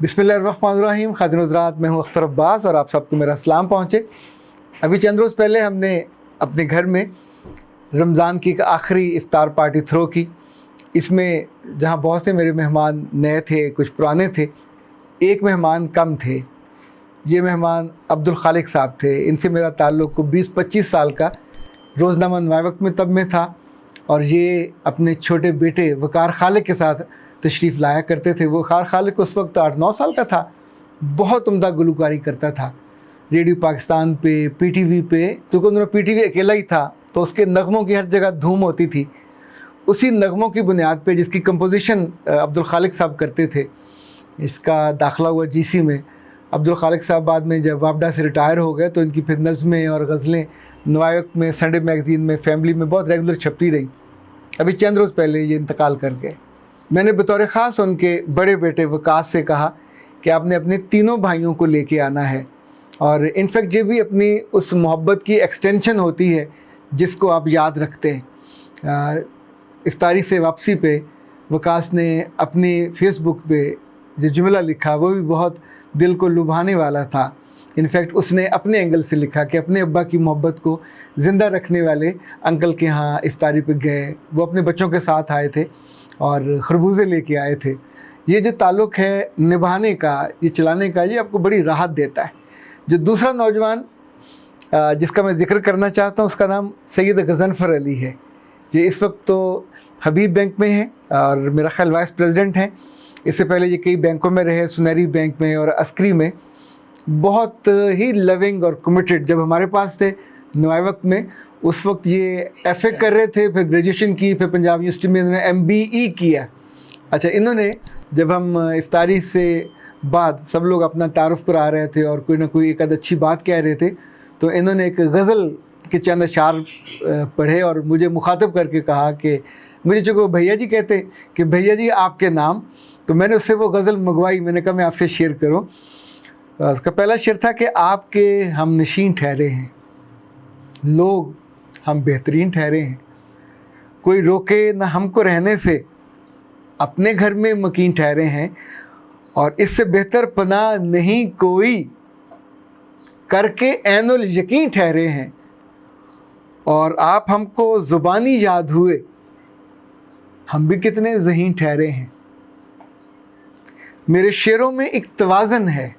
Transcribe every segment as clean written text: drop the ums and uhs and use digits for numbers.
बिस्मिल्लाहिर्रहमानिर्रहीम। खातिन हज़रात, मैं हूँ अख्तर अब्बास और आप सबको मेरा सलाम पहुँचे। अभी चंद रोज़ पहले हमने अपने घर में रमज़ान की एक आखिरी इफ्तार पार्टी थ्रो की। इसमें जहाँ बहुत से मेरे मेहमान नए थे, कुछ पुराने थे, एक मेहमान कम थे। ये मेहमान अब्दुल खालिक साहब थे। इनसे मेरा ताल्लुक़ 20-25 साल का रोज़नामा नवाए वक्त में तब में था, और ये अपने छोटे बेटे वक़ार खालिक के साथ तशरीफ़ लाया करते थे। वक़ार खालिक उस वक्त 8-9 साल का था। बहुत उम्दा गुलकारी करता था। रेडियो पाकिस्तान पे, PTV पे, क्योंकि उन्होंने PTV अकेला ही था तो उसके नगमों की हर जगह धूम होती थी। उसी नगमों की बुनियाद पे, जिसकी कंपोजिशन अब्दुल खालिक साहब करते थे, इसका दाखिला हुआ GC में। अब्दुल खालिक साहब बाद में जब वापडा से रिटायर हो गए तो इनकी फिर नज़में और गज़लें नवाए वक्त में, संडे मैगज़ीन में, फैमिली में बहुत रेगुलर छपती रहीं। अभी चंद रोज़ पहले ये इंतकाल कर गए। मैंने बतौर ख़ास उनके बड़े बेटे वकास से कहा कि आपने अपने तीनों भाइयों को लेके आना है, और इनफैक्ट ये भी अपनी उस मोहब्बत की एक्सटेंशन होती है जिसको आप याद रखते हैं। इफ्तारी से वापसी पे वकास ने अपनी फेसबुक पे जो जुमला लिखा वो भी बहुत दिल को लुभाने वाला था। इनफैक्ट उसने अपने एंगल से लिखा कि अपने अब्बा की मोहब्बत को ज़िंदा रखने वाले अंकल के यहाँ इफ्तारी पे गए। वो अपने बच्चों के साथ आए थे और खरबूजे लेके आए थे। ये जो ताल्लुक़ है निभाने का, ये चलाने का, ये आपको बड़ी राहत देता है। जो दूसरा नौजवान जिसका मैं ज़िक्र करना चाहता हूँ, उसका नाम सैयद गज़नफ़र अली है। ये इस वक्त तो हबीब बैंक में है और मेरा ख्याल वाइस प्रेसिडेंट हैं। इससे पहले ये कई बैंकों में रहे, सुनहरी बैंक में और अस्करी में। बहुत ही लविंग और कमिटेड। जब हमारे पास थे नवाए वक्त में, उस वक्त ये FA कर रहे थे, फिर ग्रेजुएशन की, फिर पंजाब यूनिवर्सिटी में इन्होंने MBE किया। अच्छा, इन्होंने जब हम इफ्तारी से बाद सब लोग अपना तारुफ करा रहे थे और कोई ना कोई एक आध अच्छी बात कह रहे थे, तो इन्होंने एक गज़ल के चंद अशार पढ़े और मुझे मुखातब करके कहा कि मुझे चूँकि भैया जी कहते कि भैया जी आपके नाम, तो मैंने उससे वो गज़ल मंगवाई। मैंने कहा मैं आपसे शेयर करूँ। उसका पहला शेर था कि आपके हम नशीन ठहरे हैं, लोग हम बेहतरीन ठहरे हैं, कोई रोके ना हमको रहने से, अपने घर में मकीन ठहरे हैं, और इससे बेहतर पनाह नहीं कोई, करके ऐनुल यकीन ठहरे हैं, और आप हमको ज़ुबानी याद हुए, हम भी कितने ज़हीन ठहरे हैं। मेरे शेरों में एक तवाज़न है,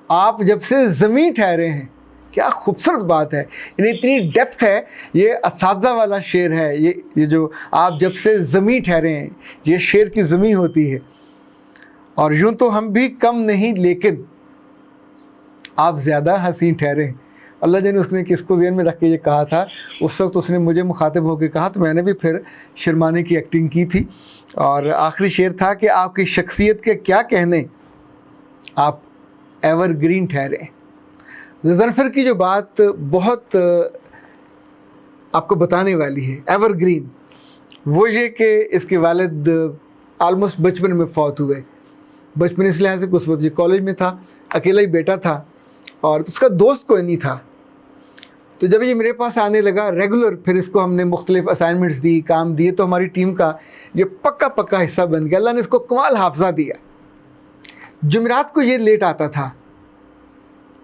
आप जब से ज़मीन ठहरे हैं। क्या खूबसूरत बात है, यानी इतनी डेप्थ है। ये असाज़ा वाला शेर है। ये जो आप जब से ज़मीन ठहरे हैं, ये शेर की ज़मीन होती है। और यूँ तो हम भी कम नहीं, लेकिन आप ज़्यादा हसीन ठहरे हैं। अल्लाह जाने उसने किसको ज़हन में रख के ये कहा था। उस वक्त उसने मुझे मुखातिब होकर कहा, तो मैंने भी फिर शर्माने की एक्टिंग की थी। और आखिरी शेर था कि आपकी शख्सियत के क्या कहने, आप एवरग्रीन ठहरे। गज़नफ़र की जो बात बहुत आपको बताने वाली है, एवरग्रीन, वो ये कि इसके वालिद आलमोस्ट बचपन में फ़ौत हुए। बचपन इस लिहाज से उस वक्त ये कॉलेज में था, अकेला ही बेटा था और उसका दोस्त कोई नहीं था। तो जब ये मेरे पास आने लगा रेगुलर, फिर इसको हमने मुख्तलिफ असाइनमेंट्स दी, काम दिए, तो हमारी टीम का ये पक्का हिस्सा बन गया। अल्लाह ने इसको कमाल हाफ़ज़ा दिया। जुमेरात को ये लेट आता था,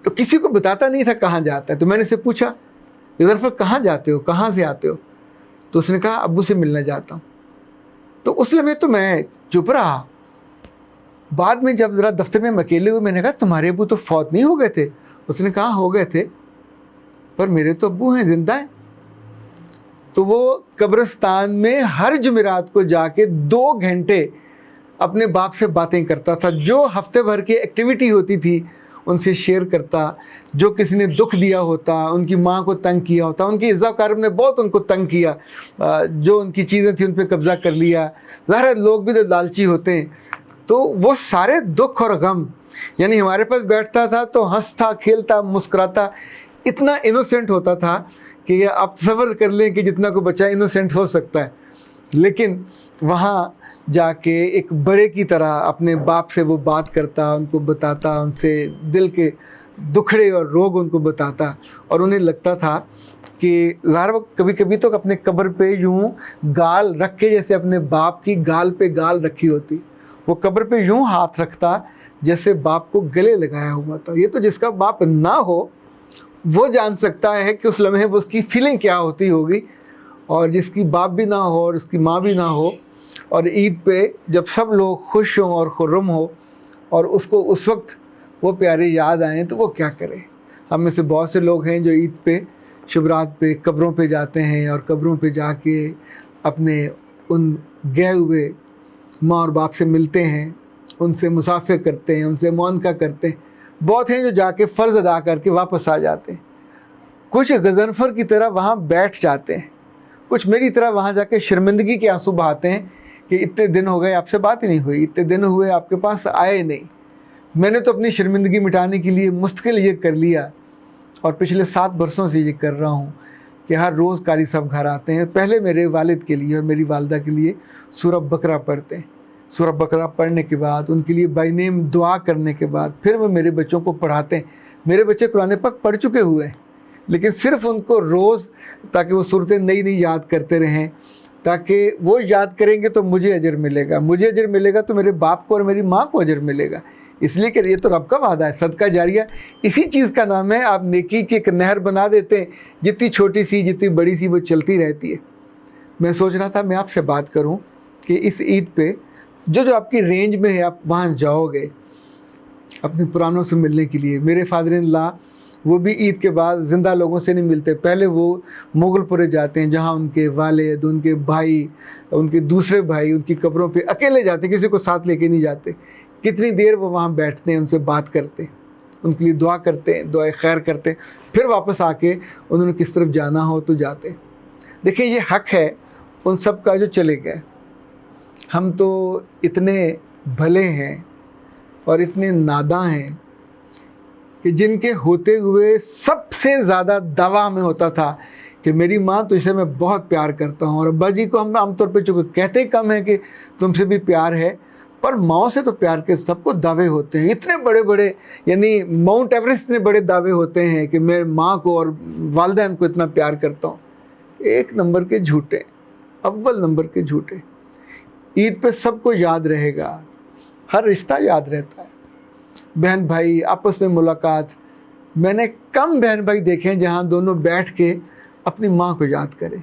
तो किसी को बताता नहीं था कहाँ जाता है। तो मैंने इससे पूछा, गज़नफ़र कहाँ जाते हो, कहाँ से आते हो? तो उसने कहा अब्बू से मिलने जाता हूँ। तो उस लम्हे तो मैं चुप रहा। बाद में जब ज़रा दफ्तर में अकेले हुए, मैंने कहा तुम्हारे अब्बू तो फौत नहीं हो गए थे? उसने कहा हो गए थे, पर मेरे तो अब्बू हैं, ज़िंदा हैं। तो वो कब्रिस्तान में हर जुमेरात को जाके 2 घंटे अपने बाप से बातें करता था। जो हफ्ते भर की एक्टिविटी होती थी उनसे शेयर करता। जो किसी ने दुख दिया होता, उनकी माँ को तंग किया होता, उनकी इज़्ज़ाकार ने बहुत उनको तंग किया, जो उनकी चीज़ें थी उन पर कब्ज़ा कर लिया। ज़ाहिर है लोग भी तो लालची होते हैं, तो वो सारे दुख और गम, यानी हमारे पास बैठता था तो हंसता, खेलता, मुस्कुराता, इतना इनोसेंट होता था कि आप तसव्वुर कर लें कि जितना कोई बच्चा इनोसेंट हो सकता है। लेकिन वहाँ जाके एक बड़े की तरह अपने बाप से वो बात करता, उनको बताता, उनसे दिल के दुखड़े और रोग उनको बताता। और उन्हें लगता था कि ज़ाहिर वो कभी कभी तो अपने कब्र पे यूँ गाल रख के, जैसे अपने बाप की गाल पे गाल रखी होती, वो कब्र पे यूं हाथ रखता जैसे बाप को गले लगाया हुआ था। ये तो जिसका बाप ना हो वो जान सकता है कि उस लम्हे वो उसकी फीलिंग क्या होती होगी, और जिसकी बाप भी ना हो और उसकी माँ भी ना हो, और ईद पे जब सब लोग खुश हों और खुर्रम हो और उसको उस वक्त वो प्यारी याद आएँ तो वो क्या करे। हम में से बहुत से लोग हैं जो ईद पे शुभरात पे कब्रों पे जाते हैं और कब्रों पे जाके अपने उन गए हुए माँ और बाप से मिलते हैं, उनसे मुसाफे करते हैं, उनसे मुआनका करते हैं। बहुत हैं जो जाके फ़र्ज़ अदा करके वापस आ जाते हैं। कुछ गज़नफ़र की तरह वहाँ बैठ जाते हैं, कुछ मेरी तरह वहाँ जाके शर्मिंदगी के आंसू बहाते हैं कि इतने दिन हो गए आपसे बात ही नहीं हुई, इतने दिन हुए आपके पास आए नहीं। मैंने तो अपनी शर्मिंदगी मिटाने के लिए मुस्तकिल ये कर लिया, और पिछले 7 बरसों से ये कर रहा हूँ कि हर रोज़ कारी साहब घर आते हैं, पहले मेरे वालिद के लिए और मेरी वालदा के लिए सूरह बकरा पढ़ते हैं। सूरह बकरा पढ़ने के बाद उनके लिए बाय नेम दुआ करने के बाद फिर वो मेरे बच्चों को पढ़ाते हैं। मेरे बच्चे कुरान पाक पढ़ चुके हुए हैं, लेकिन सिर्फ उनको रोज़ ताकि वो सूरतें नई नई याद करते रहें, ताकि वो याद करेंगे तो मुझे अजर मिलेगा, मुझे अजर मिलेगा तो मेरे बाप को और मेरी माँ को अजर मिलेगा। इसलिए कि ये तो रब का वादा है, सदका जारिया इसी चीज़ का नाम है। आप नेकी की एक नहर बना देते हैं, जितनी छोटी सी जितनी बड़ी सी वो चलती रहती है। मैं सोच रहा था मैं आपसे बात करूं कि इस ईद पे जो जो आपकी रेंज में है आप वहाँ जाओगे अपने पुरानों से मिलने के लिए। मेरे फादर इन लॉ वो भी ईद के बाद ज़िंदा लोगों से नहीं मिलते, पहले वो मुगलपुरे जाते हैं जहाँ उनके वालिद, उनके भाई, उनके दूसरे भाई उनकी कब्रों पे अकेले जाते, किसी को साथ लेके नहीं जाते। कितनी देर वो वहाँ बैठते हैं, उनसे बात करते हैं, उनके लिए दुआ करते हैं, दुआ खैर करते हैं, फिर वापस आके उन्होंने किस तरफ जाना हो तो जाते हैं। देखिए ये हक़ है उन सब का जो चले गए। हम तो इतने भले हैं और इतने नादां हैं कि जिनके होते हुए सबसे ज़्यादा दावा हमें होता था कि मेरी माँ तो इसे मैं बहुत प्यार करता हूँ, और अब्बा जी को हम आमतौर पे चूँकि कहते कम है कि तुमसे भी प्यार है, पर माँ से तो प्यार के सबको दावे होते हैं। इतने बड़े बड़े, यानी माउंट एवरेस्ट इतने बड़े दावे होते हैं कि मैं माँ को और वालिदैन को इतना प्यार करता हूँ। एक नंबर के झूठे, अव्वल नंबर के झूठे। ईद पे सबको याद रहेगा, हर रिश्ता याद रहता है, बहन भाई आपस में मुलाकात। मैंने कम बहन भाई देखे हैं जहाँ दोनों बैठ के अपनी माँ को याद करें,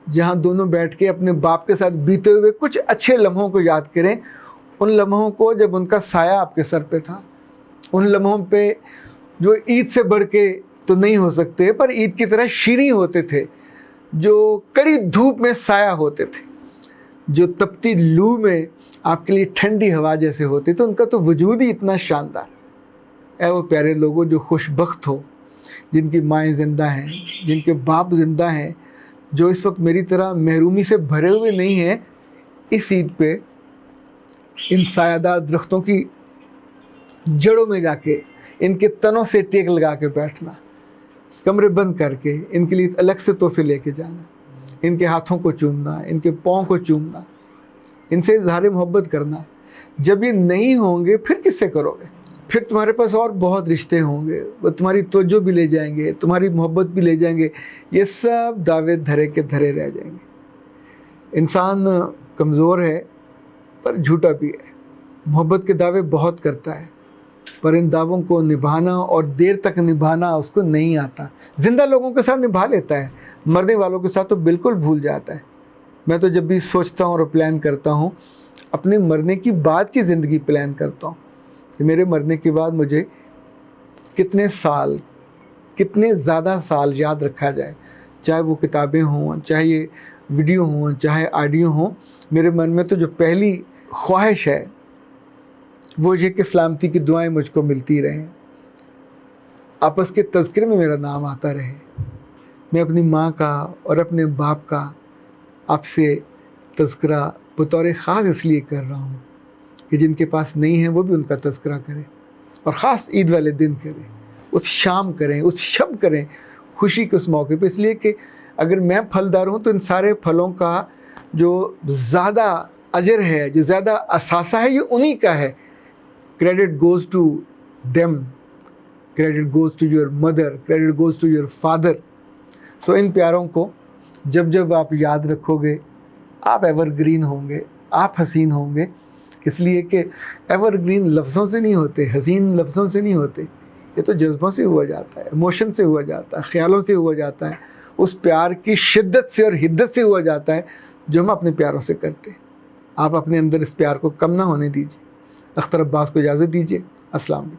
जहाँ दोनों बैठ के अपने बाप के साथ बीते हुए कुछ अच्छे लम्हों को याद करें, उन लम्हों को जब उनका साया आपके सर पे था, उन लम्हों पे जो ईद से बढ़ के तो नहीं हो सकते पर ईद की तरह शीरीं होते थे, जो कड़ी धूप में साया होते थे, जो तपती लू में आपके लिए ठंडी हवा जैसे होती, तो उनका तो वजूद ही इतना शानदार। ऐ वो प्यारे लोगों जो खुशबख्त हो, जिनकी माएँ ज़िंदा हैं, जिनके बाप ज़िंदा हैं, जो इस वक्त मेरी तरह महरूमी से भरे हुए नहीं हैं। इस ईद पे इन सायादार दरख्तों की जड़ों में जाके इनके तनों से टेक लगा के बैठना, कमरे बंद करके इनके लिए अलग से तोहफे लेके जाना, इनके हाथों को चूमना, इनके पाँव को चूमना, इनसे इज़हार मोहब्बत करना। जब ये नहीं होंगे फिर किससे करोगे? फिर तुम्हारे पास और बहुत रिश्ते होंगे, वो तुम्हारी तवज्जो भी ले जाएंगे, तुम्हारी मोहब्बत भी ले जाएंगे, ये सब दावे धरे के धरे रह जाएंगे। इंसान कमज़ोर है पर झूठा भी है, मोहब्बत के दावे बहुत करता है, पर इन दावों को निभाना और देर तक निभाना उसको नहीं आता। ज़िंदा लोगों के साथ निभा लेता है, मरने वालों के साथ तो बिल्कुल भूल जाता है। मैं तो जब भी सोचता हूँ और प्लान करता हूँ, अपने मरने की बाद की ज़िंदगी प्लान करता हूँ कि मेरे मरने के बाद मुझे कितने साल, कितने ज़्यादा साल याद रखा जाए, चाहे वो किताबें हों, चाहे ये वीडियो हों, चाहे ऑडियो हों। मेरे मन में तो जो पहली ख्वाहिश है वो ये कि सलामती की दुआएं मुझको मिलती रहें, आपस के तज़किरे में मेरा नाम आता रहे। मैं अपनी माँ का और अपने बाप का आपसे तज़किरा बतौर ख़ास इसलिए कर रहा हूँ कि जिनके पास नहीं है वो भी उनका तज़किरा करें, और ख़ास ईद वाले दिन करें, उस शाम करें, उस शब करें, खुशी के उस मौके पे। इसलिए कि अगर मैं फलदार हूँ तो इन सारे फलों का जो ज़्यादा अजर है, जो ज़्यादा असासा है, ये उन्हीं का है। Credit goes to them, credit goes to your mother, credit goes to your father. So इन प्यारों को जब जब आप याद रखोगे, आप एवरग्रीन होंगे, आप हसीन होंगे। اس لیے کہ ایور گرین لفظوں سے نہیں ہوتے، حسین لفظوں سے نہیں ہوتے، یہ تو جذبوں سے ہوا جاتا ہے، ایموشن سے ہوا جاتا ہے، خیالوں سے ہوا جاتا ہے، اس پیار کی شدت سے اور حدت سے ہوا جاتا ہے جو ہم اپنے پیاروں سے کرتے ہیں۔ آپ اپنے اندر اس پیار کو کم نہ ہونے دیجیے۔ اختر عباس کو اجازت دیجیے۔ السلام علیکم۔